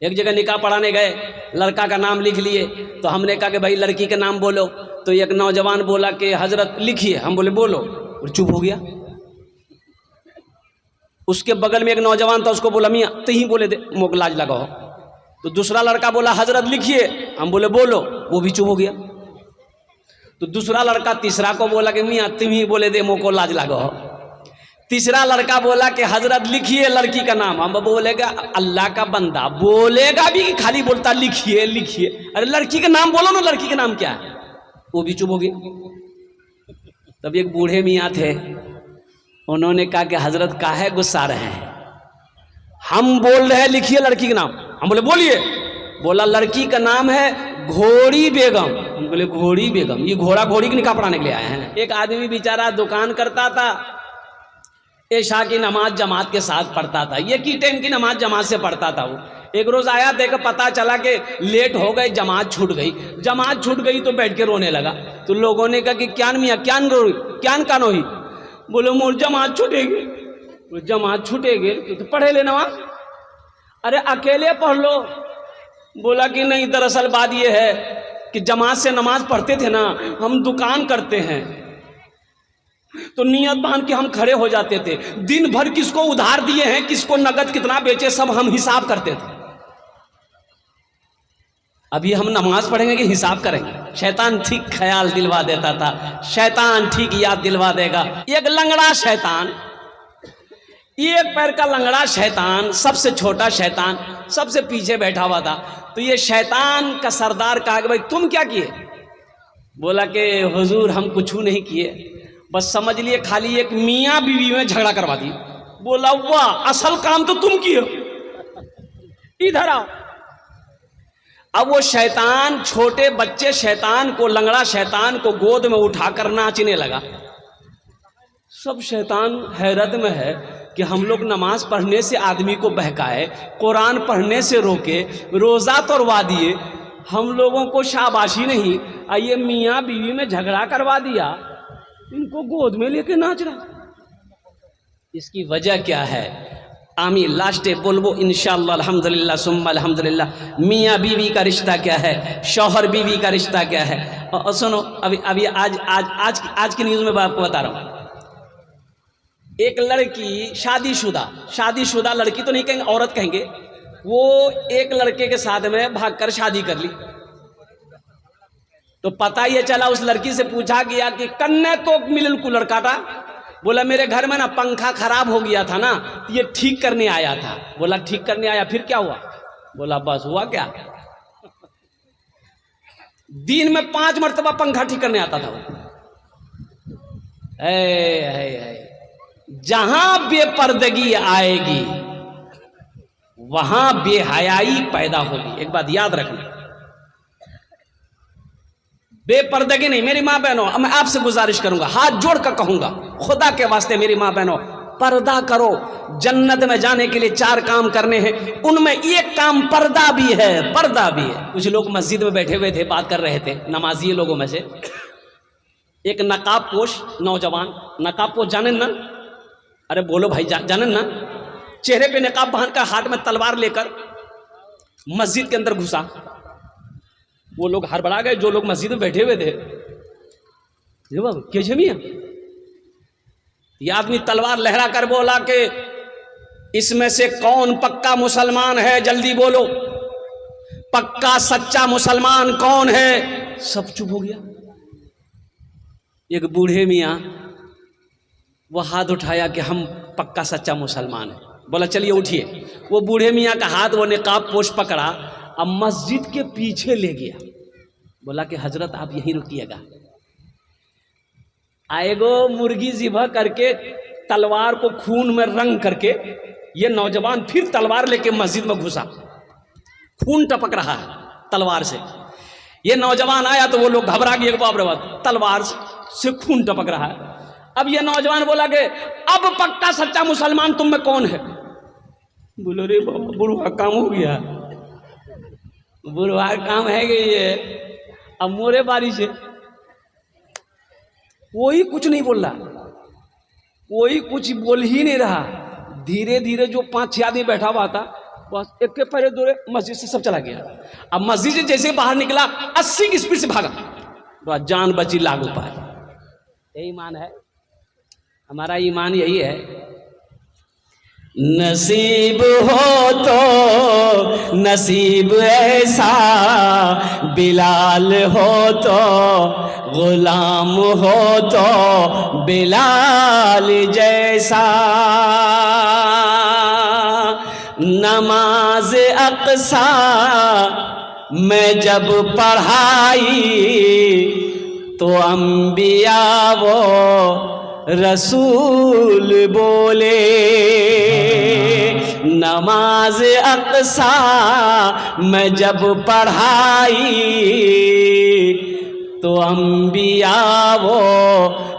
एक जगह निकाह पढ़ाने गए, लड़का का नाम लिख लिए, तो हमने कहा कि भाई लड़की का नाम बोलो। तो एक नौजवान बोला कि हजरत लिखिए। हम बोले बोलो, और चुप हो गया। उसके बगल में एक नौजवान था, उसको बोला मियाँ तो ही बोले दे, मोक लाज लगाओ। तो दूसरा लड़का बोला हजरत लिखिए। हम बोले बोलो, वो भी चुप हो गया। तो दूसरा लड़का तीसरा को बोला कि मियाँ तुम ही बोले दे, मोको लाज लगाओ। तीसरा लड़का बोला कि हजरत लिखिए लड़की का नाम। हम बोलेगा अल्लाह का बंदा बोलेगा भी कि खाली बोलता लिखिए लिखिए, अरे लड़की का नाम बोलो ना, लड़की का नाम क्या है। वो भी चुप हो गया। तब एक बूढ़े मियाँ थे, उन्होंने कहा कि हजरत काहे गुस्सा रहे हैं, हम बोल रहे हैं लिखिए लड़की का नाम। हम बोले बोलिए। बोला लड़की का नाम है घोड़ी बेगम। हम बोले घोड़ी बेगम, ये घोड़ा घोड़ी की निकाह पढ़ाने के लिए आए हैं। एक आदमी बेचारा दुकान करता था, ऐशा की नमाज जमात के साथ पढ़ता था, ये की टाइम की नमाज जमात से पढ़ता था। वो एक रोज आया, देखा पता चला कि लेट हो गए, जमात छूट गई। जमात छूट गई तो बैठ के रोने लगा। तो लोगों ने कहा कि क्यान मियाँ क्यान कानो ही। बोले मोर जमात छूटेगी। जमात छूटेगी तो पढ़े ले नमाज, अरे अकेले पढ़ लो। बोला कि नहीं, दरअसल बात यह है कि जमात से नमाज पढ़ते थे ना, हम दुकान करते हैं तो नियत बांध के हम खड़े हो जाते थे, दिन भर किसको उधार दिए हैं, किसको नगद कितना बेचे, सब हम हिसाब करते थे। अभी हम नमाज पढ़ेंगे कि हिसाब करेंगे। शैतान ठीक ख्याल दिलवा देता था, शैतान ठीक याद दिलवा देगा। एक लंगड़ा शैतान, एक पैर का लंगड़ा शैतान, सबसे छोटा शैतान सबसे पीछे बैठा हुआ था। तो ये शैतान का सरदार कहा कि भाई तुम क्या किए। बोला कि हुजूर हम कुछ नहीं किए, बस समझ लिए खाली एक मियाँ बीवी में झगड़ा करवा दी। बोला वाह, असल काम तो तुम किए, इधर आओ। अब वो शैतान, छोटे बच्चे शैतान को, लंगड़ा शैतान को गोद में उठाकर नाचने लगा। सब शैतान हैरत में है कि हम लोग नमाज पढ़ने से आदमी को बहकाए, कुरान पढ़ने से रोके, रोज़ा तोड़वा दिए, हम लोगों को शाबाशी नहीं, आइए मियाँ बीवी में झगड़ा करवा दिया, इनको गोद में लेके नाच रहा। इसकी वजह क्या है? आमी लास्टे बोलबो इंशाअल्लाह अल्हम्दुलिल्लाह सुम्मा अल्हम्दुलिल्लाह। मियाँ बीवी का रिश्ता क्या है, शौहर बीवी का रिश्ता क्या है। और सुनो, अभी आज की न्यूज़ में मैं आपको बता रहा हूँ। एक लड़की शादीशुदा लड़की तो नहीं कहेंगे, औरत कहेंगे, वो एक लड़के के साथ में भागकर शादी कर ली। तो पता ये चला, उस लड़की से पूछा गया कि कन्ने तो मिलल कूलर काटा। बोला मेरे घर में ना पंखा खराब हो गया था ना, ये ठीक करने आया था। बोला ठीक करने आया, फिर क्या हुआ? बोला बस हुआ क्या, दिन में 5 मरतबा पंखा ठीक करने आता था वो। जहां बेपर्दगी आएगी वहां बेहयाई पैदा होगी। एक बात याद रखना, बेपर्दगी नहीं। मेरी माँ बहनों, मैं आपसे गुजारिश करूंगा, हाथ जोड़ कर कहूंगा, खुदा के वास्ते मेरी माँ बहनों, पर्दा करो। जन्नत में जाने के लिए 4 काम करने हैं, उनमें एक काम पर्दा भी है, पर्दा भी है। कुछ लोग मस्जिद में बैठे हुए थे, बात कर रहे थे, नमाजी लोगों में से एक नकाब पोश नौजवान, नकाब पोश जाने ना, अरे बोलो भाई जाने ना, चेहरे पे नकाब बांधकर हाथ में तलवार लेकर मस्जिद के अंदर घुसा। वो लोग हड़बड़ा गए, जो लोग मस्जिद में बैठे हुए थे। कैसे मियां? ये आदमी तलवार लहरा कर बोला कि इसमें से कौन पक्का मुसलमान है, जल्दी बोलो, पक्का सच्चा मुसलमान कौन है? सब चुप हो गया। एक बूढ़े मियाँ वो हाथ उठाया कि हम पक्का सच्चा मुसलमान है। बोला चलिए उठिए। वो बूढ़े मियाँ का हाथ वो निकाब पोश पकड़ा, अब मस्जिद के पीछे ले गया। बोला कि हजरत आप यहीं रुकिएगा। आएगो मुर्गी ज़िबह करके तलवार को खून में रंग करके ये नौजवान फिर तलवार लेके मस्जिद में घुसा। खून टपक रहा है तलवार से। ये नौजवान आया तो वो लोग घबरा गए, बाप रे बाप, तलवार से खून टपक रहा है। अब ये नौजवान बोला कि अब पक्का सच्चा मुसलमान तुम में कौन है? बोलो रे बुढ़वा काम हो गया, बुढ़वा काम है कि ये अब मोरे बारी से। कोई कुछ नहीं बोल रहा, कोई कुछ बोल ही नहीं रहा। धीरे धीरे जो 5-6 आदमी बैठा हुआ था बस एक के पैरे दौड़े मस्जिद से सब चला गया। अब मस्जिद से जैसे बाहर निकला 80 की स्पीड से भागा, तो जान बची लागू पाए। यही ईमान है हमारा, ईमान यही है। नसीब हो तो नसीब ऐसा, बिलाल हो तो गुलाम हो तो बिलाल जैसा। नमाज अक़सा मैं जब पढ़ाई तो अंबिया वो रसूल बोले। नमाज अक़सा मैं जब पढ़ाई तो अंबिया वो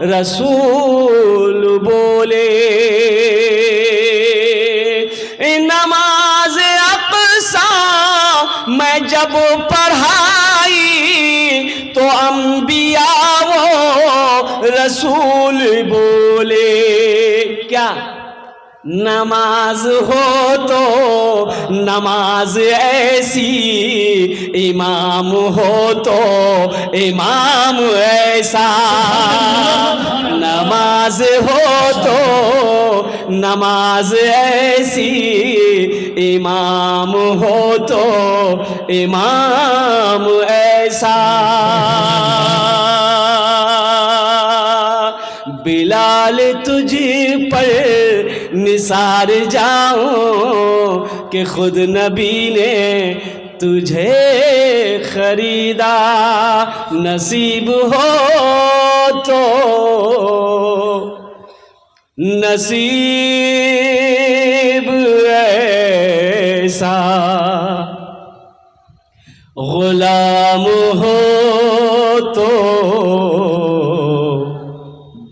रसूल बोले। नमाज अक़सा मैं जब पढ़ाई तो अंबिया वो रसूल बोले। क्या नमाज हो तो नमाज ऐसी, इमाम हो तो इमाम ऐसा। नमाज हो तो नमाज ऐसी, इमाम हो तो इमाम ऐसा। बिलाल तुझ पर निसार जाऊं कि खुद नबी ने तुझे खरीदा। नसीब हो तो नसीब ऐसा, गुलाम हो तो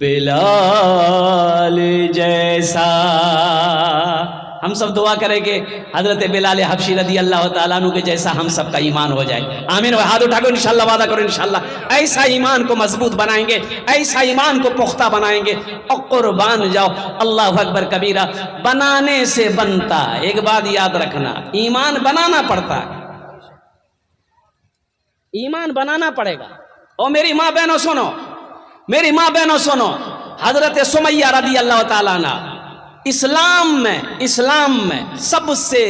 बिलाल जैसा। हम सब दुआ करेंगे हजरत बिलाल हबशी रदी अल्लाह ताला अन्हु के जैसा हम सब का ईमान हो जाए। आमीन। हाथ उठाकर इंशाल्लाह वादा करो, इंशाल्लाह ऐसा ईमान को मजबूत बनाएंगे, ऐसा ईमान को पुख्ता बनाएंगे और कुर्बान जाओ। अल्लाह अकबर कबीरा। बनाने से बनता, एक बात याद रखना, ईमान बनाना पड़ता है, ईमान बनाना पड़ेगा। और मेरी माँ बहनों सुनो, मेरी माँ बहनों सुनो, हजरत सुमैया रदी अल्लाह ताला अन्हा इस्लाम में सबसे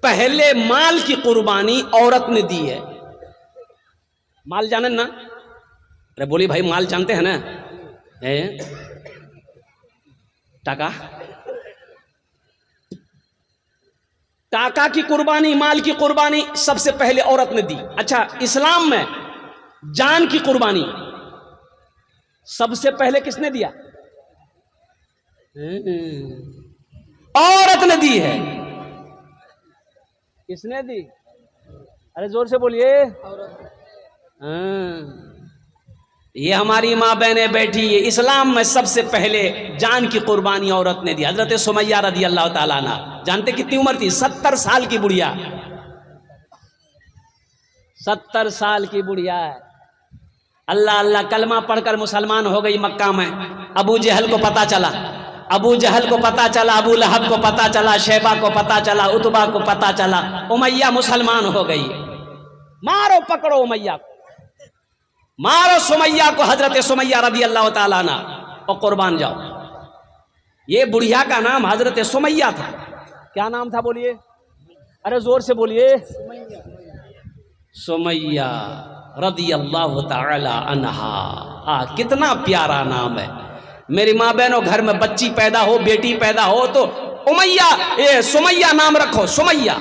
पहले माल की कुर्बानी औरत ने दी है। माल जाने ना? अरे बोली भाई माल जानते हैं ना? टाका, टाका की कुर्बानी, माल की कुर्बानी सबसे पहले औरत ने दी। अच्छा, इस्लाम में जान की कुर्बानी सबसे पहले किसने दिया? औरत ने दी है। किसने दी? अरे जोर से बोलिए। ये हमारी माँ बहनें बैठी है, इस्लाम में सबसे पहले जान की कुर्बानी औरत ने दी। हजरत सुमैया रदी अल्लाह ताला अन्हा, जानते कितनी उम्र थी? 70 साल की बुढ़िया, 70 साल की बुढ़िया है। अल्लाह अल्लाह कलमा पढ़कर मुसलमान हो गई मक्का में। अबू जहल को पता चला, अबू जहल को पता चला, अबू लहब को पता चला, शैबा को पता चला, उतबा को पता चला, उमैया मुसलमान हो गई। मारो पकड़ो उमैया को, मारो सुमैया को, हजरत सुमैया रदी अल्लाह ताला अन्हा, और कुर्बान जाओ। ये बुढ़िया का नाम हजरत सुमैया था। क्या नाम था बोलिए? अरे जोर से बोलिए। सुमैया रदी अल्लाह ताला अन्हा। कितना प्यारा नाम है। मेरी माँ बहनों, घर में बच्ची पैदा हो, बेटी पैदा हो तो उमैया, ये सुमैया नाम रखो, सुमैया।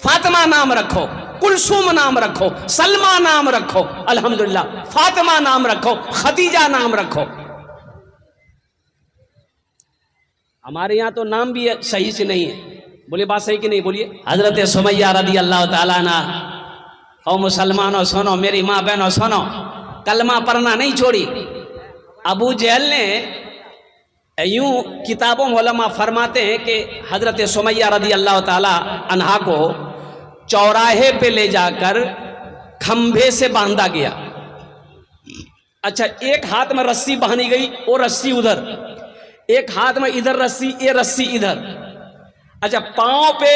फातिमा नाम रखो, कुलसूम नाम रखो, सलमा नाम रखो, अल्हम्दुलिल्लाह, फातिमा नाम रखो, खदीजा नाम रखो। हमारे यहाँ तो नाम भी सही से नहीं है। बोले बात सही कि नहीं? बोलिए। हजरत सुमैया रदी अल्लाह ताला अन्हा। और मुसलमानों सुनो, मेरी माँ बहनों सुनो, कलमा पढ़ना नहीं छोड़ी। अबू जहल ने यूं किताबों में उलमा फरमाते हैं कि हजरत सुमैया रदी अल्लाह ताला अन्हा को चौराहे पे ले जाकर खंभे से बांधा गया। अच्छा, एक हाथ में रस्सी बांधी गई, वो रस्सी उधर, एक हाथ में इधर रस्सी, ये रस्सी इधर। अच्छा, पांव पे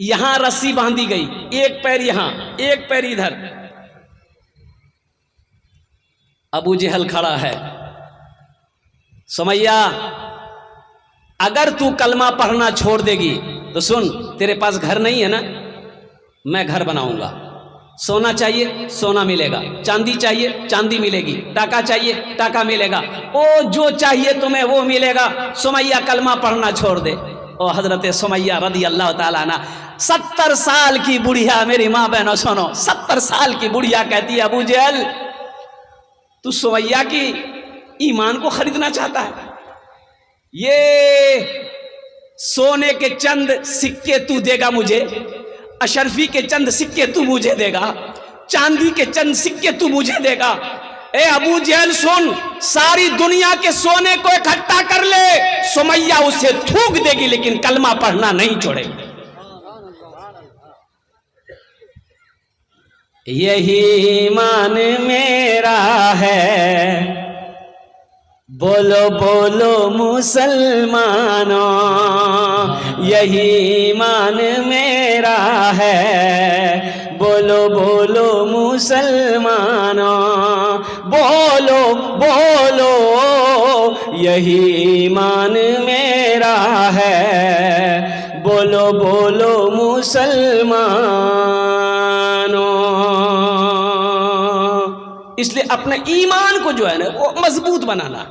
यहां रस्सी बांधी गई, एक पैर यहां एक पैर इधर। अबू जहल खड़ा है, सुमैया अगर तू कलमा पढ़ना छोड़ देगी तो सुन, तेरे पास घर नहीं है ना, मैं घर बनाऊंगा। सोना चाहिए सोना मिलेगा, चांदी चाहिए चांदी मिलेगी, टाका चाहिए टाका मिलेगा, ओ जो चाहिए तुम्हें वो मिलेगा। सुमैया कलमा पढ़ना छोड़ दे। ओ हजरत सुमैया रदी अल्लाह ताला अन्हा, 70 साल की बुढ़िया, मेरी माँ बहनों सुनो, 70 साल की बुढ़िया कहती है अबू जहल तू सुमैया की ईमान को खरीदना चाहता है? ये सोने के चंद सिक्के तू देगा मुझे, अशरफी के चंद सिक्के तू मुझे देगा, चांदी के चंद सिक्के तू मुझे देगा। ए अबू जहल सुन, सारी दुनिया के सोने को इकट्ठा कर ले, सुमैया उसे थूक देगी लेकिन कलमा पढ़ना नहीं छोड़ेगी। यही ईमान मेरा है, बोलो बोलो मुसलमानों, यही ईमान मेरा है, बोलो बोलो मुसलमानों, बोलो बोलो यही ईमान मेरा है, बोलो बोलो मुसलमानों। इसलिए अपने ईमान को जो है ना वो मजबूत बनाना,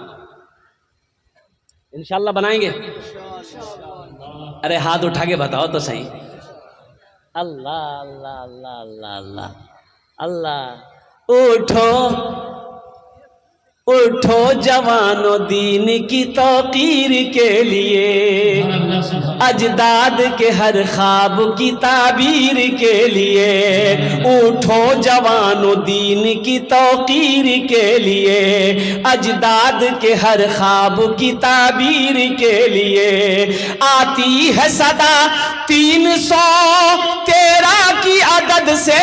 इंशाल्लाह बनाएंगे। अरे हाथ उठा के बताओ तो सही। अल्लाह अल्लाह अल्लाह अल्लाह अल्लाह अल्लाह। उठो उठो जवानों दीन की तौकीर के लिए, अजदाद के हर ख्वाब की ताबीर के लिए। उठो जवानों दीन की तौकीर के लिए, अजदाद के हर ख्वाब की ताबीर के लिए। आती है सदा 313 की अदद से,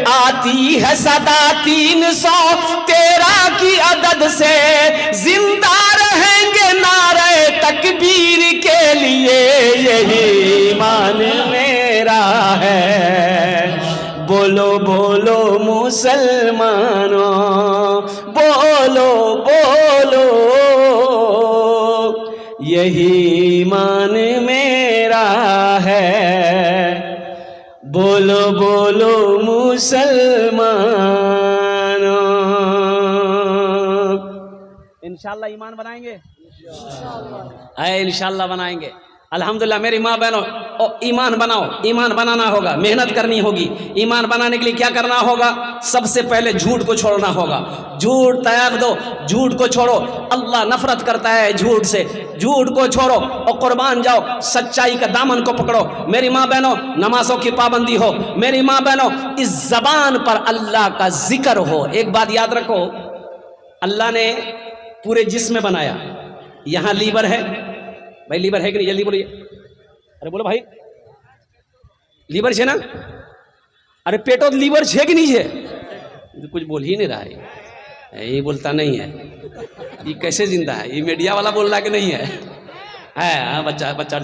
आती है सदा 313 की अदद से, जिंदा रहेंगे नारे तकबीर के लिए। यही ईमान मेरा है, बोलो बोलो मुसलमानों, बोलो बोलो यही ईमान मेरा है, बोलो बोलो मुसलमानों। इंशाल्लाह ईमान बनाएंगे, इंशाल्लाह बनाएंगे। अल्हम्दुलिल्लाह मेरी माँ बहनों, ईमान बनाओ। ईमान बनाना होगा, मेहनत करनी होगी। ईमान बनाने के लिए क्या करना होगा? सबसे पहले झूठ को छोड़ना होगा। झूठ त्याग दो, झूठ को छोड़ो। अल्लाह नफरत करता है झूठ से। झूठ को छोड़ो और कुर्बान जाओ, सच्चाई का दामन को पकड़ो। मेरी माँ बहनों नमाजों की पाबंदी हो। मेरी माँ बहनों इस जबान पर अल्लाह का जिक्र हो। एक बात याद रखो, अल्लाह ने पूरे जिस्म में बनाया। यहाँ लीवर है, भाई लीवर है कि नहीं? जल्दी बोलिए। अरे बोलो भाई, लीवर है ना? अरे पेटो लीवर है कि नहीं है? कुछ बोल ही नहीं रहा है, ये बोलता नहीं है। ये कैसे जिंदा है? ये मीडिया वाला बोल रहा कि नहीं है? बच्चा बच्चा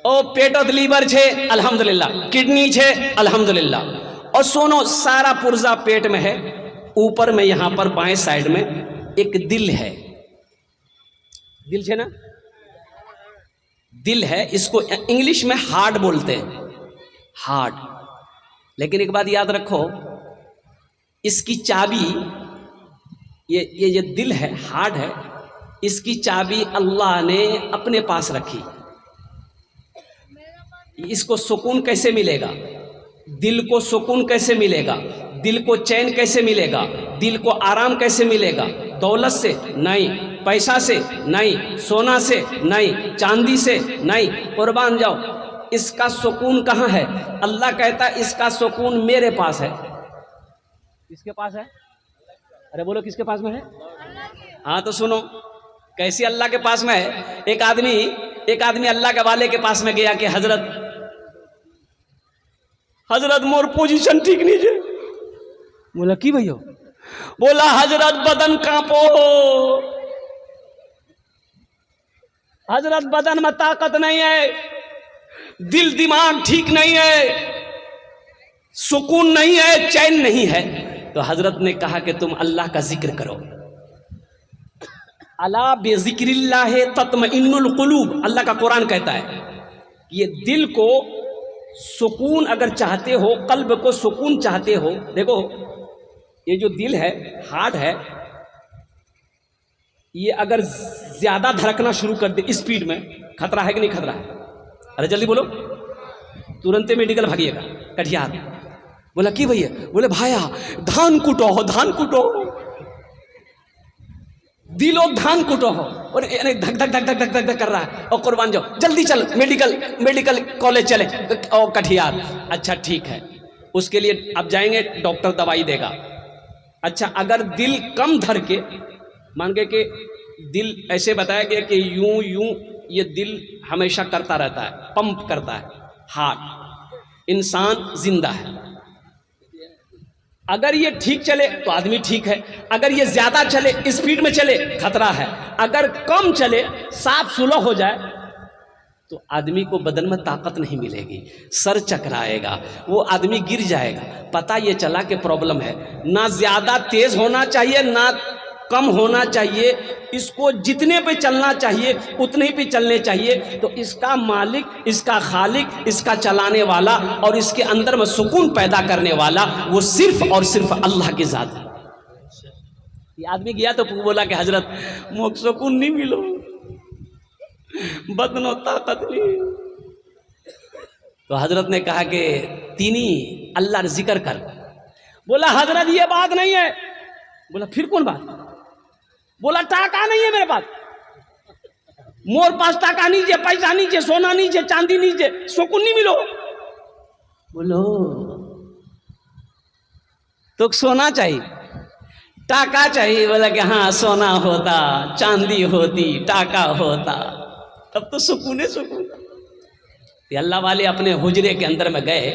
ओ पेटो लीवर छे अल्हम्दुलिल्लाह, किडनी छे अल्हम्दुलिल्लाह। और सुनो, सारा पुर्जा पेट में है। ऊपर में यहाँ पर बाएं साइड में एक दिल है। दिल है ना? दिल है, इसको इंग्लिश में हार्ट बोलते हैं, हार्ट। लेकिन एक बात याद रखो, इसकी चाबी, ये जो दिल है, हार्ट है, इसकी चाबी अल्लाह ने अपने पास रखी। इसको सुकून कैसे मिलेगा? दिल को सुकून कैसे मिलेगा? दिल को चैन कैसे मिलेगा? दिल को आराम कैसे मिलेगा? दौलत से नहीं, पैसा से नहीं, सोना से नहीं, चांदी से नहीं। कुर्बान जाओ, इसका सुकून कहाँ है? अल्लाह कहता है इसका सुकून मेरे पास है। किसके पास है? अरे बोलो किसके पास में है? हाँ तो सुनो, कैसी अल्लाह के पास में है। एक आदमी अल्लाह के वाले के पास में गया कि हजरत मोर पोजीशन ठीक नहीं है। बोला की भैया? बोला हजरत बदन कांपो, हजरत बदन में ताकत नहीं है, दिल दिमाग ठीक नहीं है, सुकून नहीं है, चैन नहीं है, तो हजरत ने कहा कि तुम अल्लाह का जिक्र करो। अला बेजिक्रिल्लाह तत्मइन्नुल कुलूब, अल्लाह का कुरान कहता है ये दिल को सुकून अगर चाहते हो, कल्ब को सुकून चाहते हो, देखो ये जो दिल है, हार्ट है, ये अगर ज्यादा धड़कना शुरू कर दे स्पीड में, खतरा है कि नहीं खतरा है? अरे जल्दी बोलो, तुरंत मेडिकल भागिएगा। कटिहार बोला कि भैया, बोले भाया धान कुटो हो, धान कुटो, दिलो धान कुटो हो, और धक धक धक धक धक धक धक कर रहा है, और कुर्बान जाओ, जल्दी चल मेडिकल कॉलेज चले, और कटिहार। अच्छा ठीक है, उसके लिए अब जाएंगे, डॉक्टर दवाई देगा। अच्छा अगर दिल कम धर के, मान के कि दिल ऐसे बताया गया कि यूं यूं ये दिल हमेशा करता रहता है, पंप करता है, हार्ट, इंसान जिंदा है। अगर ये ठीक चले तो आदमी ठीक है, अगर ये ज्यादा चले, स्पीड में चले, खतरा है। अगर कम चले, साफ सुलह हो जाए, तो आदमी को बदन में ताकत नहीं मिलेगी, सर चकराएगा, वो आदमी गिर जाएगा। पता ये चला कि प्रॉब्लम है, ना ज्यादा तेज होना चाहिए ना कम होना चाहिए, इसको जितने पे चलना चाहिए उतने पे चलने चाहिए। तो इसका मालिक, इसका खालिक, इसका चलाने वाला और इसके अंदर में सुकून पैदा करने वाला वो सिर्फ और सिर्फ अल्लाह की जात है। ये आदमी गया तो बोला कि हजरत मुझे सुकून नहीं मिलो, बदनो ताकत नहीं। तो हजरत ने कहा कि तीनी अल्लाह का जिक्र कर। बोला हजरत ये बात नहीं है। बोला फिर कौन बात? बोला टाका नहीं है मेरे पास, मोर पास टाका नहीं है, पैसा नहीं है, सोना नहीं है, चांदी नहीं है, सुकून नहीं मिलो। बोलो तो सोना चाहिए, टाका चाहिए? बोला कि हाँ सोना होता, चांदी होती, टाका होता, तब तो सुकून है सुकून। अल्लाह वाले अपने हुजरे के अंदर में गए,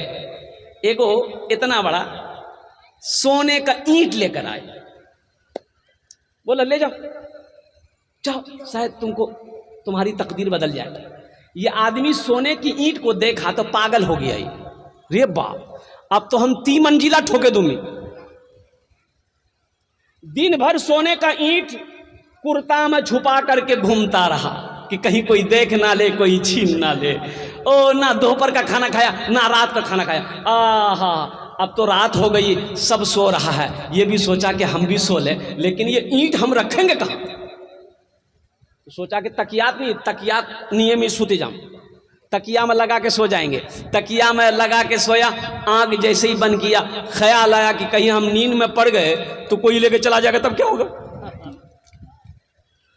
एगो इतना बड़ा सोने का ईंट लेकर आए। बोला ले जाओ, जाओ, शायद तुमको तुम्हारी तकदीर बदल जाए। ये आदमी सोने की ईंट को देखा तो पागल हो गया। रे बाप, अब तो हम 3 मंजिला ठोके दूंगी। दिन भर सोने का ईंट कुर्ता में छुपा करके घूमता रहा कि कहीं कोई देख ना ले, कोई छीन ना ले। ओ ना दोपहर का खाना खाया ना रात का खाना खाया। आहा, अब तो रात हो गई, सब सो रहा है, ये भी सोचा कि हम भी सो ले, लेकिन ये ईंट हम रखेंगे कहाँ? तो सोचा कि तकियात नहीं, तकियात नियम ही सूते जाऊं, तकिया में लगा के सो जाएंगे। तकिया में लगा के सोया, आंख जैसे ही बंद किया, ख्याल आया कि कहीं हम नींद में पड़ गए तो कोई लेके चला जाएगा, तब क्या होगा?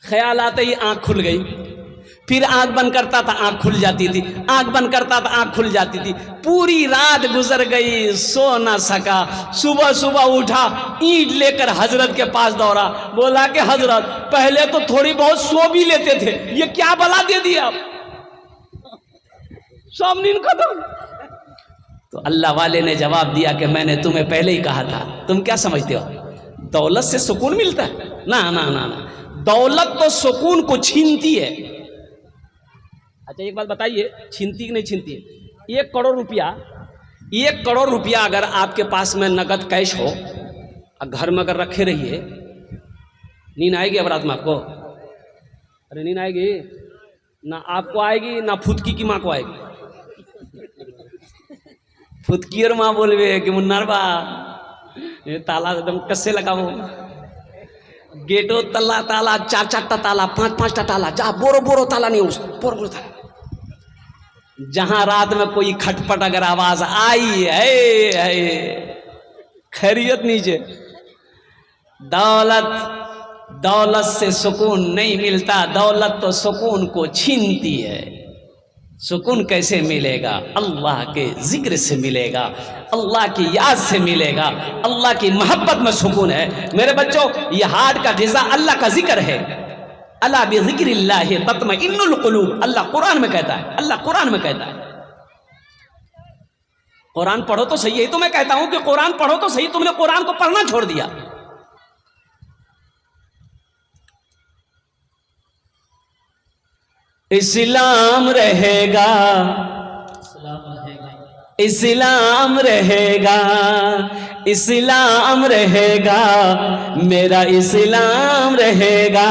ख्याल आते ही आंख खुल गई, फिर आंख बंद करता था आंख खुल जाती थी, आंख बंद करता था आंख खुल जाती थी। पूरी रात गुजर गई, सो ना सका। सुबह सुबह उठा, ईंट लेकर हजरत के पास दौड़ा। बोला कि हजरत पहले तो थोड़ी बहुत सो भी लेते थे, ये क्या बला दे दिया आप, सब नींद खत्म। तो अल्लाह वाले ने जवाब दिया कि मैंने तुम्हें पहले ही कहा था। तुम क्या समझते हो दौलत से सुकून मिलता है? ना ना ना ना, दौलत तो सुकून को छीनती है। अच्छा एक बात बताइए, छीनती कि नहीं छीनती है? 1 करोड़ रुपया, 1 करोड़ रुपया अगर आपके पास में नगद कैश हो, घर में अगर रखे रहिए, नींद आएगी अब रात में आपको? अरे नींद आएगी ना, आपको आएगी ना फुदकी की माँ को आएगी। फुदकी और माँ बोलवे कि मुन्नार बा ताला एकदम कस्से लगाओ, गेटो तल्ला ताला, 4-4 ताला, 5-5 ताला, जा बोरो बोरो ताला नहीं, उस बोरो बोरो ताला। जहां रात में कोई खटपट अगर आवाज आई है, खैरियत नीचे। दौलत से सुकून नहीं मिलता, दौलत तो सुकून को छीनती है। सुकून कैसे मिलेगा? अल्लाह के जिक्र से मिलेगा, अल्लाह की याद से मिलेगा, अल्लाह की मोहब्बत में सुकून है। मेरे बच्चों, ये हार्ट का ग़िज़ा अल्लाह का जिक्र है। अला बिज़िक्रिल्लाहि तत्मइन्नुल कुलूब, अल्लाह कुरान में कहता है, अल्लाह कुरान में कहता है। कुरान पढ़ो तो सही, यही तो मैं कहता हूं कि कुरान पढ़ो तो सही। तुमने कुरान को पढ़ना छोड़ दिया। इस्लाम रहेगा इस्लाम रहेगा, इस्लाम रहेगा, मेरा इस्लाम रहेगा।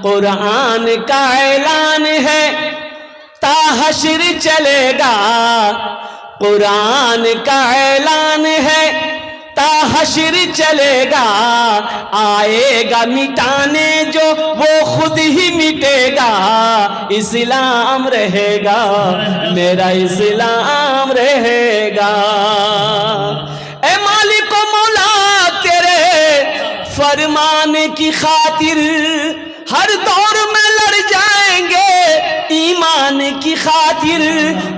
कुरान का ऐलान है ता हश्र चलेगा, कुरान का ऐलान है ता हश्र चलेगा। आएगा मिटाने जो वो खुद ही मिटेगा। इस्लाम रहेगा, मेरा इस्लाम रहेगा। ए मालिक मौला तेरे फरमान की खातिर हर दौर में लड़ जाएंगे, ईमान की खातिर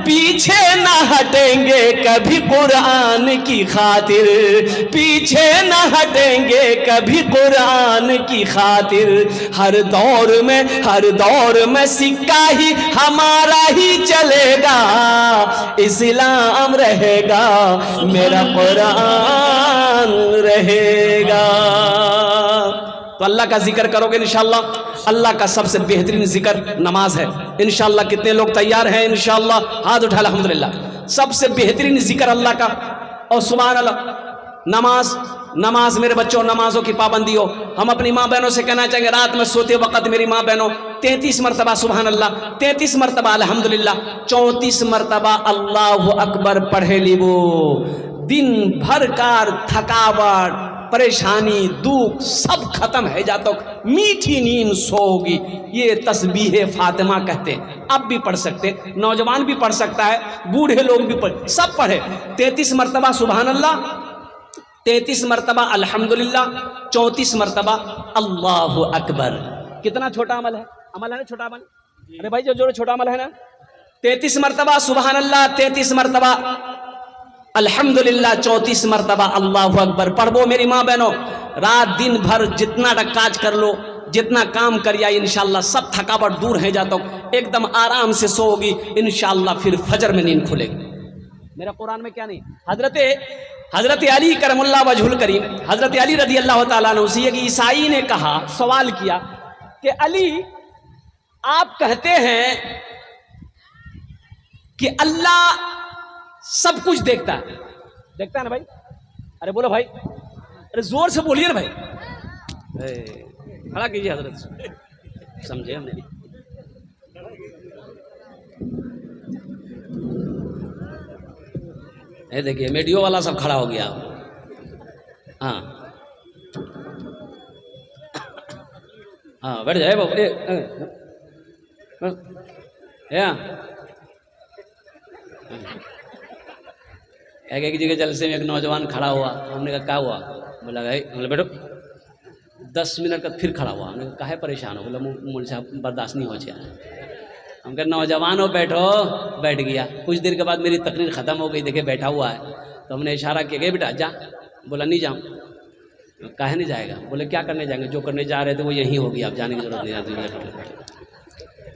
पीछे ना हटेंगे कभी, कुरान की खातिर पीछे ना हटेंगे कभी, कुरान की खातिर। हर दौर में सिक्का ही हमारा ही चलेगा। इस्लाम रहेगा, मेरा कुरान रहेगा। तो अल्लाह का जिक्र करोगे इंशाअल्लाह। अल्लाह का सबसे बेहतरीन जिक्र नमाज है इंशाअल्लाह। कितने लोग तैयार हैं इंशाअल्लाह? हाथ उठा अल्हम्दुलिल्लाह। सबसे बेहतरीन जिक्र अल्लाह का। और सुभान अल्लाह। नमाज मेरे बच्चों, नमाजों की पाबंदी हो। हम अपनी माँ बहनों से कहना चाहेंगे, रात में सोते वक्त मेरी माँ बहनों 33 मरतबा सुभान अल्लाह, 33 मरतबा अल्हम्दुलिल्लाह, 34 मरतबा अल्लाहु अकबर पढ़े लीबो। दिन भर कार थकावट, परेशानी, दुख सब खत्म है जातो, मीठी नींद सोगी। ये तस्बीह फातिमा कहते हैं। अब भी पढ़ सकते, नौजवान भी पढ़ सकता है, बूढ़े लोग भी पढ़, सब पढ़े। 33 मरतबा सुभान अल्लाह, 33 मरतबा अल्हम्दुलिल्लाह, 34 मरतबा अल्लाहु अकबर। कितना छोटा अमल है? अमल है ना छोटा अमल? अरे भाई जो छोटा अमल है ना, 33 मरतबा सुभान अल्लाह, 33 मरतबा अल्हम्दुलिल्लाह, 34 मरतबा अल्लाहु अकबर पढ़बो। मेरी माँ बहनों, रात दिन भर जितना काज कर लो, जितना काम करिया, इंशाअल्लाह सब थकावट दूर है जाता, एकदम आराम से सोओगी इंशाअल्लाह। फिर फजर में नींद खुलेगी। मेरा कुरान में क्या नहीं, हजरत अली करमुल्लाह वजहुल करीम, हजरत अली रदी अल्लाह ताला अन्हु से एक ईसाई ने कहा, सवाल किया कि अली आप कहते हैं कि अल्लाह सब कुछ देखता है ना भाई? अरे बोलो भाई, अरे जोर से बोलिए ना भाई। खड़ा कीजिए हजरत, समझे हमने? ये देखिए मीडियो वाला सब खड़ा हो गया। हाँ हाँ, बैठ जाए बाबू। एक जगह जलसे में एक नौजवान खड़ा हुआ। हमने कहा क्या हुआ? बोला भाई, बोले बैठो। 10 मिनट का फिर खड़ा हुआ। हमने कहा काहे परेशान हो? बोला मुझे साहब बर्दाश्त नहीं हो जाए। हम कहा नौजवान हो, बैठो। बैठ गया। कुछ देर के बाद मेरी तकरीर ख़त्म हो गई, देखे बैठा हुआ है। तो हमने इशारा किया, गए बेटा जा। बोला नहीं जाऊँ। काहे नहीं जाएगा? बोले क्या करने जाएंगे? जो करने जा रहे थे वो यहीं होगी, आप जाने की जरूरत नहीं आती।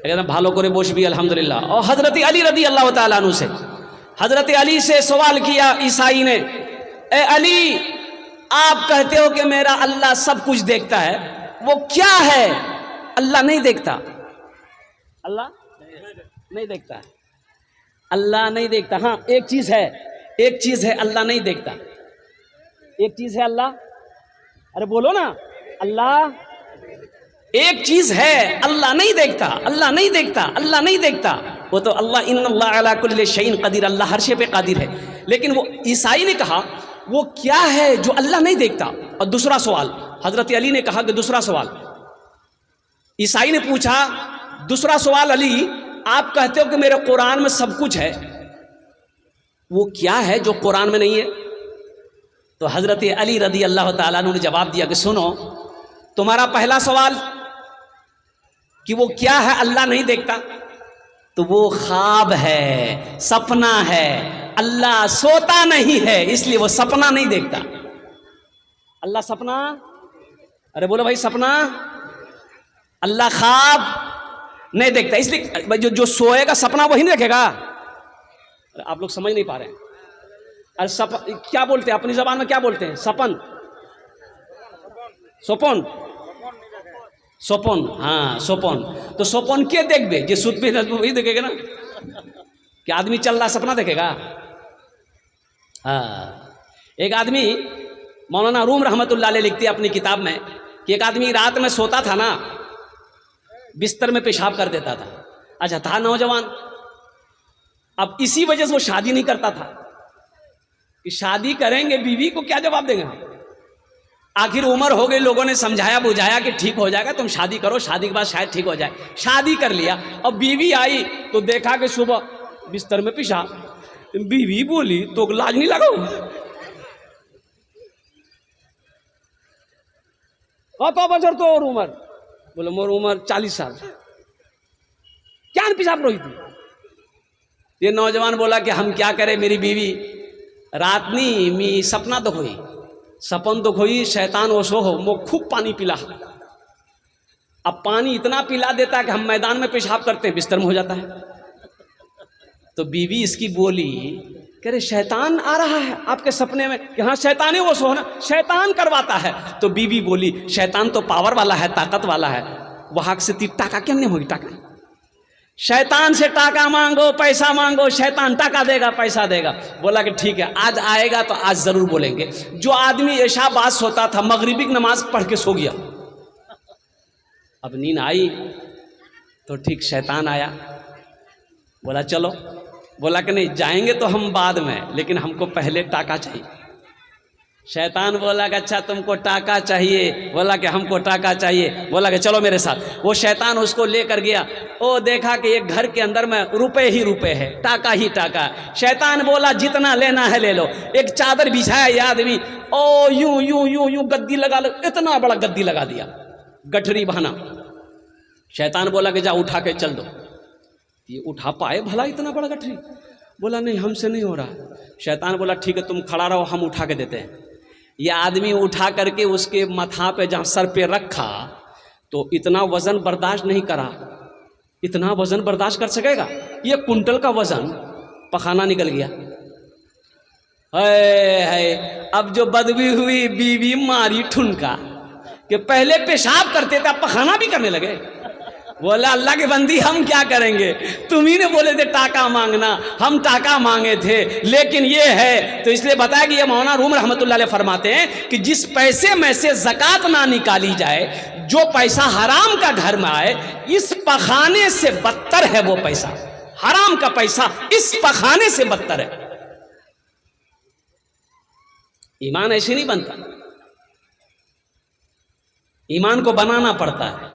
एकदम भालो करे बोश भी अल्हम्दुलिल्लाह। और हजरत अली रदी अल्लाह ताला अन्हु से, हजरत अली से सवाल किया ईसाई ने, ए अली आप कहते हो कि मेरा अल्लाह सब कुछ देखता है, वो क्या है? अल्लाह नहीं देखता। अल्लाह नहीं देखता। अल्लाह नहीं देखता। हाँ एक चीज है अल्लाह नहीं देखता। एक चीज है अल्लाह, अरे बोलो ना, अल्लाह एक चीज है, अल्लाह नहीं देखता। अल्लाह नहीं देखता, अल्लाह नहीं देखता। वो तो अल्लाह इन्नल्लाह अला कुल्ली शैइन कदीर, अल्लाह हर शे पे कादिर है। लेकिन वो ईसाई ने कहा वो क्या है जो अल्लाह नहीं देखता? और दूसरा सवाल हजरत अली ने कहा कि दूसरा सवाल ईसाई ने पूछा, दूसरा सवाल अली आप कहते हो कि मेरे कुरान में सब कुछ है, वो क्या है जो कुरान में नहीं है? तो हजरत अली रदी अल्लाह ताला अन्हु ने जवाब दिया कि सुनो, तुम्हारा पहला सवाल कि वो क्या है अल्लाह नहीं देखता, तो वो ख्वाब है, सपना है। अल्लाह सोता नहीं है, इसलिए वो सपना नहीं देखता। अल्लाह सपना, अरे बोलो भाई सपना, अल्लाह ख्वाब नहीं देखता। इसलिए जो सोएगा सपना वही नहीं देखेगा। आप लोग समझ नहीं पा रहे हैं। अरे क्या बोलते हैं अपनी जबान में, क्या बोलते हैं? सपन, सोपन, सोपन। हाँ सोपन। तो सोपन के देखबे? जो सुत पे वही देखेगा ना। क्या आदमी चल रहा सपना देखेगा? हाँ, एक आदमी मौलाना रूम रहमतुल्लाह अलैह लिखते हैं अपनी किताब में कि एक आदमी रात में सोता था ना, बिस्तर में पेशाब कर देता था। अच्छा, था नौजवान, अब इसी वजह से वो शादी नहीं करता था कि शादी करेंगे बीवी को क्या जवाब देंगे हम। आखिर उम्र हो गई, लोगों ने समझाया बुझाया कि ठीक हो जाएगा, तुम शादी करो, शादी के बाद शायद ठीक हो जाए। शादी कर लिया। अब बीवी आई तो देखा कि सुबह बिस्तर में पेशाब। बीवी बोली तो लाज नहीं लगा? तो बचर तो और उम्र, बोले मोर उम्र 40 साल, क्या पेशाब रोई थी? ये नौजवान बोला कि हम क्या करें, मेरी बीवी रात नहीं मी सपना तो हुई, सपन तो हुई, शैतान ओसो हो मो खूब पानी पिला। अब पानी इतना पिला देता है कि हम मैदान में पेशाब करते हैं, बिस्तर में हो जाता है। तो बीवी इसकी बोली, कह रहे शैतान आ रहा है आपके सपने में? कि हाँ शैतान है वो सो ना, शैतान करवाता है। तो बीवी बोली शैतान तो पावर वाला है, ताकत वाला है, वहां से ती टाका क्यों नहीं होगी? टाका शैतान से टाका मांगो, पैसा मांगो, शैतान टाका देगा, पैसा देगा। बोला कि ठीक है, आज आएगा तो आज जरूर बोलेंगे। जो आदमी ऐशा बात सोता था, मगरिबी की नमाज पढ़ के सो गया। अब नींद आई तो ठीक शैतान आया, बोला चलो। बोला कि नहीं, जाएंगे तो हम बाद में, लेकिन हमको पहले टाका चाहिए। शैतान बोला कि अच्छा तुमको टाका चाहिए? बोला कि हमको टाका चाहिए। बोला कि चलो मेरे साथ। वो शैतान उसको लेकर गया। वो देखा कि एक घर के अंदर में रुपए ही रुपए है, टाका ही टाका। शैतान बोला जितना लेना है ले लो। एक चादर बिछाया ये आदमी, ओ यूं यूं यूं यूं गद्दी लगा लो, इतना बड़ा गद्दी लगा दिया, गठरी बहाना। शैतान बोला कि जा उठा के चल दो। ये उठा पाए भला इतना बड़ा गठरी? बोला नहीं, हमसे नहीं हो रहा। शैतान बोला ठीक है तुम खड़ा रहो, हम उठा के देते हैं। ये आदमी उठा करके उसके माथा पे जहाँ सर पे रखा तो इतना वजन बर्दाश्त नहीं करा। इतना वजन बर्दाश्त कर सकेगा? ये कुंटल का वजन, पखाना निकल गया। है अब जो बदबू हुई, बीवी मारी ठुनका कि पहले पेशाब करते थे, अब पखाना भी करने लगे। बोला अल्लाह के बंदी हम क्या करेंगे, तुम ही ने बोले थे टाका मांगना, हम टाका मांगे थे, लेकिन ये है। तो इसलिए बताया कि ये मौलाना रूम रहमतुल्लाह अलैह फरमाते हैं कि जिस पैसे में से ज़कात ना निकाली जाए, जो पैसा हराम का घर में आए, इस पखाने से बदतर है वो पैसा। हराम का पैसा इस पखाने से बदतर है। ईमान ऐसे नहीं बनता, ईमान को बनाना पड़ता है।